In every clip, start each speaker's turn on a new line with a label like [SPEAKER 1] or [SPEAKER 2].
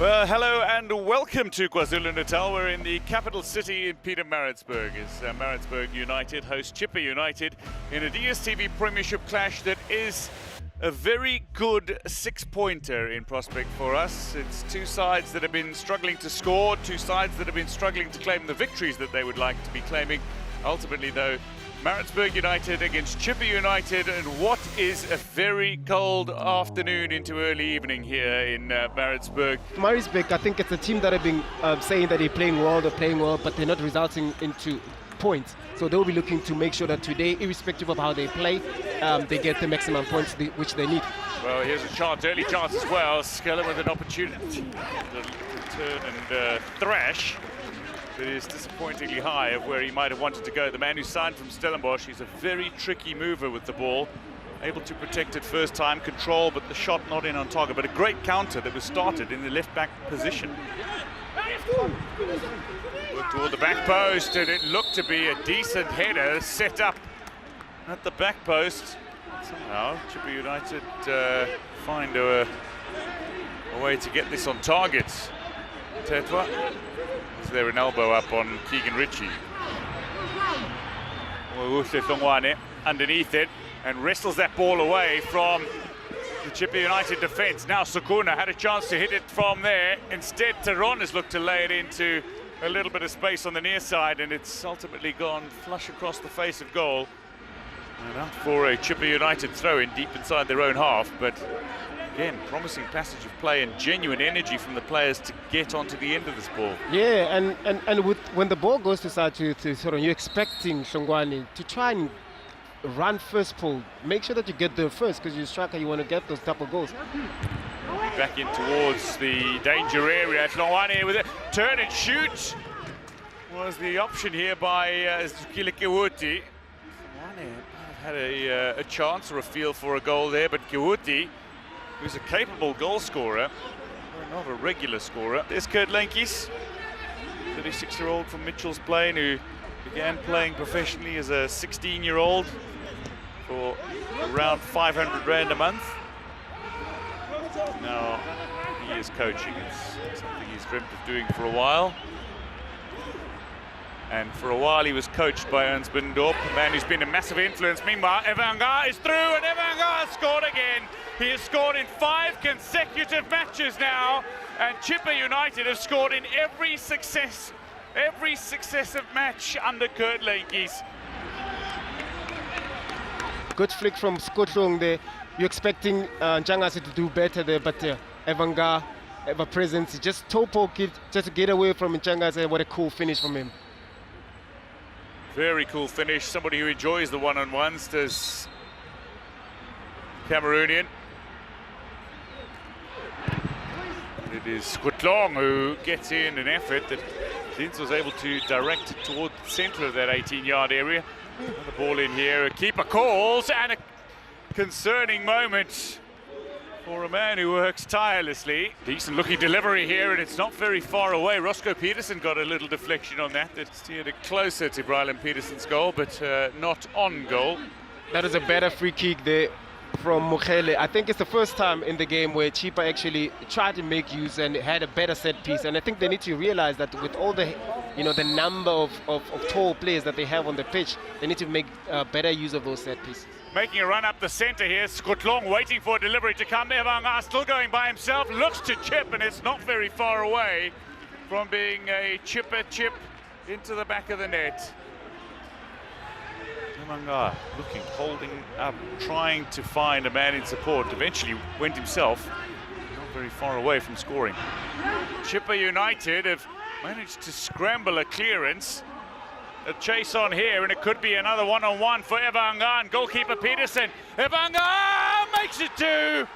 [SPEAKER 1] Well, hello and welcome to KwaZulu-Natal. We're in the capital city in Maritzburg as Maritzburg United host Chippa United in a DStv Premiership clash that is a very good six-pointer in prospect for us. It's two sides that have been struggling to score, two sides that have been struggling to claim the victories that they would like to be claiming. Ultimately, though, Maritzburg United against Chippa United, and what is a very cold afternoon into early evening here in Maritzburg.
[SPEAKER 2] Maritzburg, I think it's a team that have been saying that they're playing well, but they're not resulting into points. So they'll be looking to make sure that today, irrespective of how they play, they get the maximum points which they need.
[SPEAKER 1] Well, here's a chance, early chance as well. Skella with an opportunity to turn and thrash. But is disappointingly high of where he might have wanted to go. The man who signed from Stellenbosch, he's a very tricky mover with the ball. Able to protect it first time, control, but the shot not in on target. But a great counter that was started in the left-back position. Worked toward the back post, and it looked to be a decent header set up at the back post. Somehow, Chippa United find a way to get this on target. Tetwa. Is there an elbow up on Keegan Ritchie? Underneath it and wrestles that ball away from the Chippa United defence. Now Sukuna had a chance to hit it from there. Instead, Taron has looked to lay it into a little bit of space on the near side, and it's ultimately gone flush across the face of goal. And up for a Chippa United throw-in deep inside their own half, but again, promising passage of play and genuine energy from the players to get onto the end of this ball.
[SPEAKER 2] Yeah, and when the ball goes to sort of, you're expecting Shongwani to try and run first pull. Make sure that you get there first, because you're a striker, you want to get those double goals.
[SPEAKER 1] Back in towards the danger area. Shongwani with it. Turn and shoot was the option here by Zukile Kiwuti. Shongwani had a chance or a feel for a goal there, but Kiwuti, who's a capable goal scorer, not a regular scorer. There's Kurt Lenkies, 36-year-old from Mitchell's Plain, who began playing professionally as a 16-year-old for around 500 Rand a month. Now he is coaching. It's something he's dreamt of doing for a while. And for a while he was coached by Ernst Bindorp, a man who's been a massive influence. Meanwhile, Evanga is through, and Evanga has scored again. He has scored in 5 consecutive matches now, and Chippa United have scored in every successive match under Kurt Lenkies.
[SPEAKER 2] Good flick from Skotlong there. You're expecting Njangase to do better there, but Evanga, ever presence, just toe poke it, just to get away from Njangase. What a cool finish from him.
[SPEAKER 1] Very cool finish. Somebody who enjoys the one-on-ones, does Cameroonian. It is Skutlong who gets in an effort that Zins was able to direct toward the centre of that 18-yard area. The ball in here, a keeper calls, and a concerning moment for a man who works tirelessly. Decent looking delivery here, and it's not very far away. Roscoe Peterson got a little deflection on that steered it closer to Brylan Peterson's goal, but not on goal.
[SPEAKER 2] That is a better free kick there from Mukhele. I think it's the first time in the game where Chippa actually tried to make use and had a better set piece, and I think they need to realize that with all the the number of tall players that they have on the pitch, they need to make better use of those set pieces.
[SPEAKER 1] Making a run up the centre here, Skutlong waiting for a delivery to come. Evanga still going by himself, looks to chip, and it's not very far away from being a Chippa chip into the back of the net. Evanga looking, holding up, trying to find a man in support. Eventually went himself, not very far away from scoring. Chippa United have managed to scramble a clearance. A chase on here, and it could be another one-on-one for Evanga and goalkeeper Peterson. Evanga makes it 2.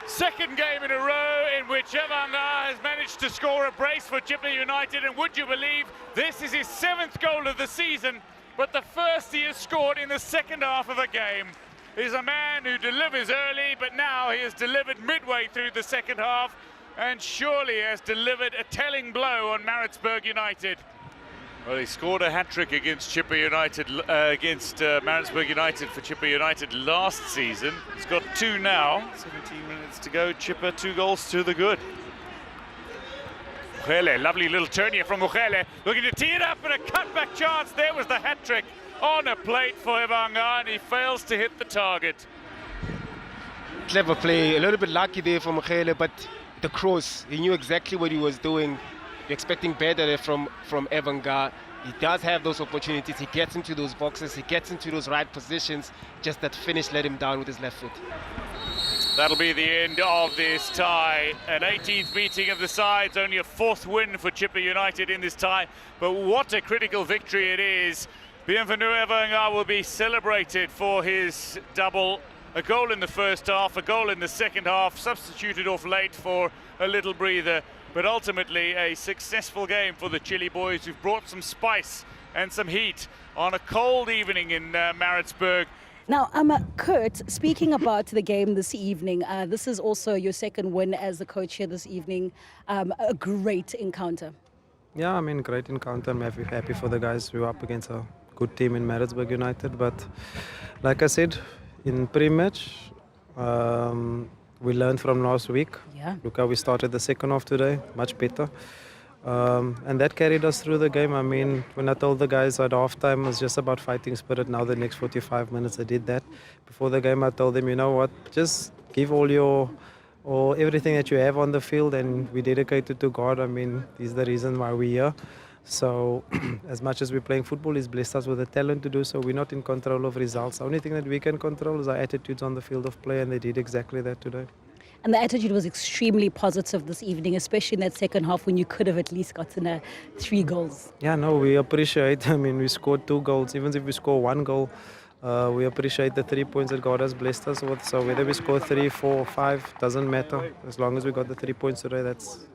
[SPEAKER 1] Second game in a row in which Evanga has managed to score a brace for Chippa United, and would you believe this is his 7th goal of the season, but the first he has scored in the second half of a game. He's a man who delivers early, but now he has delivered midway through the second half, and surely has delivered a telling blow on Maritzburg United. Well, he scored a hat-trick against Chippa United, against Maritzburg United for Chippa United last season. He's got 2 now. 17 minutes to go. Chippa 2 goals to the good. Mukhele, lovely little turn here from Mukhele, looking to tee it up and a cutback chance. There was the hat-trick on a plate for Evanga, and he fails to hit the target.
[SPEAKER 2] Clever play, a little bit lucky there for Mukhele, but the cross, he knew exactly what he was doing. You're expecting better from Evanga. He does have those opportunities, he gets into those boxes, he gets into those right positions, just that finish let him down with his left foot.
[SPEAKER 1] That'll be the end of this tie. An 18th meeting of the sides, only a 4th win for Chippa United in this tie, but what a critical victory it is. Bienvenu Evanga will be celebrated for his double, a goal in the first half, a goal in the second half, substituted off late for a little breather, but ultimately a successful game for the Chile boys, who've brought some spice and some heat on a cold evening in Maritzburg.
[SPEAKER 3] Now, Kurt, speaking about the game this evening, this is also your second win as the coach here this evening. A great encounter.
[SPEAKER 4] Yeah, I mean, great encounter. I'm happy for the guys. We were up against a good team in Maritzburg United. But like I said, in pre-match, we learned from last week.
[SPEAKER 3] Yeah.
[SPEAKER 4] Look how we started the second half today, much better. And that carried us through the game. I mean, when I told the guys at halftime, it was just about fighting spirit. Now the next 45 minutes I did that. Before the game I told them, you know what, just give all everything that you have on the field, and we dedicate it to God. I mean, he's the reason why we're here. So as much as we're playing football, he's blessed us with the talent to do so. We're not in control of results. The only thing that we can control is our attitudes on the field of play, and they did exactly that today.
[SPEAKER 3] And the attitude was extremely positive this evening, especially in that second half when you could have at least gotten 3 goals.
[SPEAKER 4] Yeah, no, we appreciate. I mean, we scored 2 goals. Even if we score 1 goal, we appreciate the 3 points that God has blessed us with. So whether we score 3, 4, or 5, doesn't matter. As long as we got the 3 points today, that's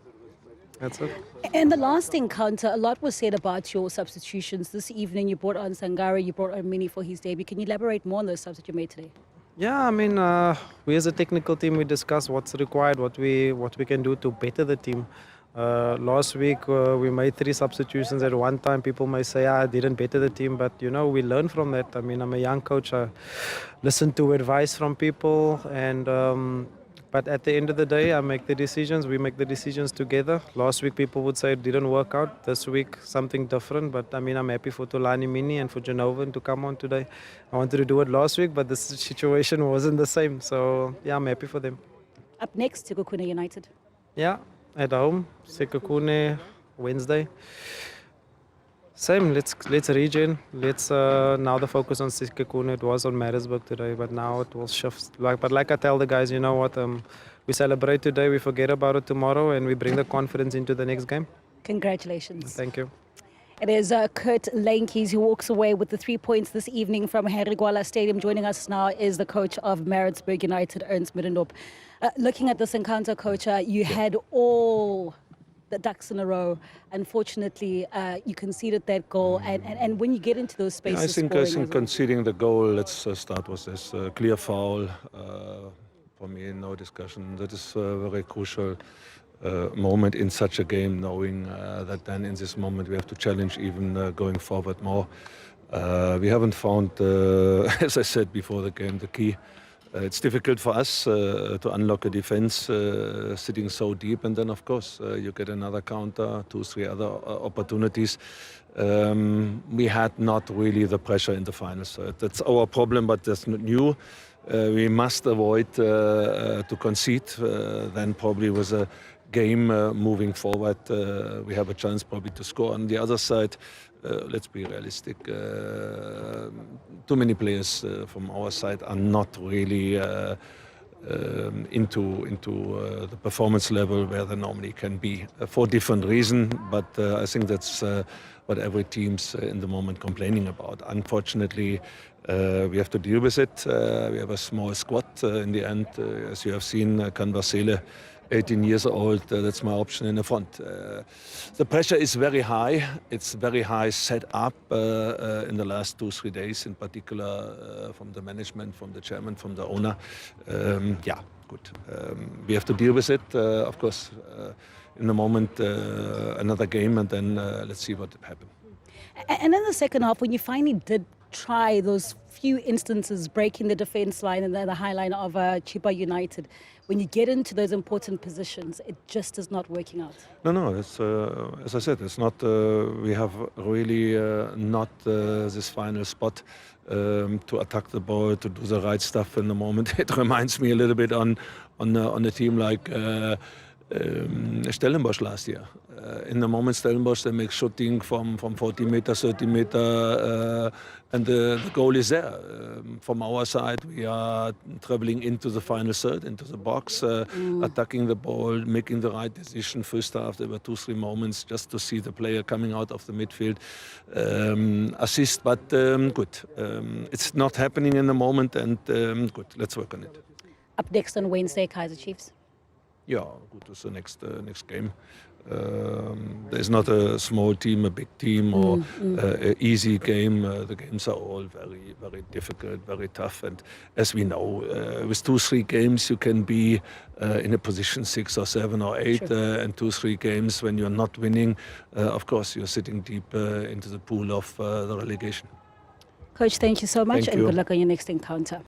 [SPEAKER 4] it.
[SPEAKER 3] In the last encounter, a lot was said about your substitutions. This evening, you brought on Sangare, you brought on Mini for his debut. Can you elaborate more on those subs that you made today?
[SPEAKER 4] Yeah, I mean, we as a technical team, we discuss what's required, what we can do to better the team. Last week, we made 3 substitutions at one time. People may say, I didn't better the team, but, you know, we learn from that. I mean, I'm a young coach. I listen to advice from people, and but at the end of the day, I make the decisions. We make the decisions together. Last week, people would say it didn't work out. This week, something different. But I mean, I'm happy for Tulani Mini and for Genovan to come on today. I wanted to do it last week, but the situation wasn't the same. So yeah, I'm happy for them.
[SPEAKER 3] Up next, Sekhukhune United.
[SPEAKER 4] Yeah, at home, Sekhukhune, Wednesday. Same, let's regen. Let's now the focus on Sekhukhune. It was on Maritzburg today, but now it will shift. But like I tell the guys, you know what? We celebrate today, we forget about it tomorrow, and we bring the confidence into the next game.
[SPEAKER 3] Congratulations.
[SPEAKER 4] Thank you.
[SPEAKER 3] It is Kurt Lankies who walks away with the 3 points this evening from Henry Gwala Stadium. Joining us now is the coach of Maritzburg United, Ernst Middendorp. Looking at this encounter, coach, you had all the ducks in a row. Unfortunately, you conceded that goal, and when you get into those spaces,
[SPEAKER 5] I think conceding the goal, let's start with this clear foul. For me, no discussion. That is a very crucial moment in such a game, knowing that then in this moment we have to challenge even going forward more. We haven't found, as I said before the game, the key. It's difficult for us to unlock a defense sitting so deep, and then of course you get another counter, 2, 3 other opportunities. We had not really the pressure in the final third. That's our problem, but that's not new. We must avoid to concede. Then probably with a game moving forward, we have a chance probably to score. On the other side, let's be realistic. Too many players from our side are not really into the performance level where they normally can be for different reasons. But I think that's what every team's in the moment complaining about. Unfortunately, we have to deal with it. We have a small squad in the end. As you have seen, Kanvasele, 18 years old, that's my option in the front. The pressure is very high. It's very high set up in the last 2-3 days, in particular from the management, from the chairman, from the owner. Yeah, good. We have to deal with it, of course. In the moment, another game, and then let's see what happens.
[SPEAKER 3] And in the second half, when you finally did try those few instances, breaking the defence line and then the high line of Chippa United. When you get into those important positions, it just is not working out.
[SPEAKER 5] No, it's as I said, it's not. We have really not this final spot to attack the ball, to do the right stuff in the moment. It reminds me a little bit on a team like Stellenbosch last year. In the moment, Stellenbosch, they make shooting from 40 meters, 30 meters, and the goal is there. From our side, we are traveling into the final third, into the box, attacking the ball, making the right decision. First half, there were 2-3 moments just to see the player coming out of the midfield, assist, but good. It's not happening in the moment, and good. Let's work on it.
[SPEAKER 3] Up next on Wednesday, Kaizer Chiefs.
[SPEAKER 5] Yeah, good. It's the next game. There's not a small team, a big team, or an easy game. The games are all very, very difficult, very tough. And as we know, with 2-3 games, you can be in a position 6 or 7 or 8, sure. And 2-3 games when you're not winning, of course, you're sitting deep into the pool of the relegation.
[SPEAKER 3] Coach, thank you so much,
[SPEAKER 5] Thank
[SPEAKER 3] and
[SPEAKER 5] you.
[SPEAKER 3] good luck on your next encounter.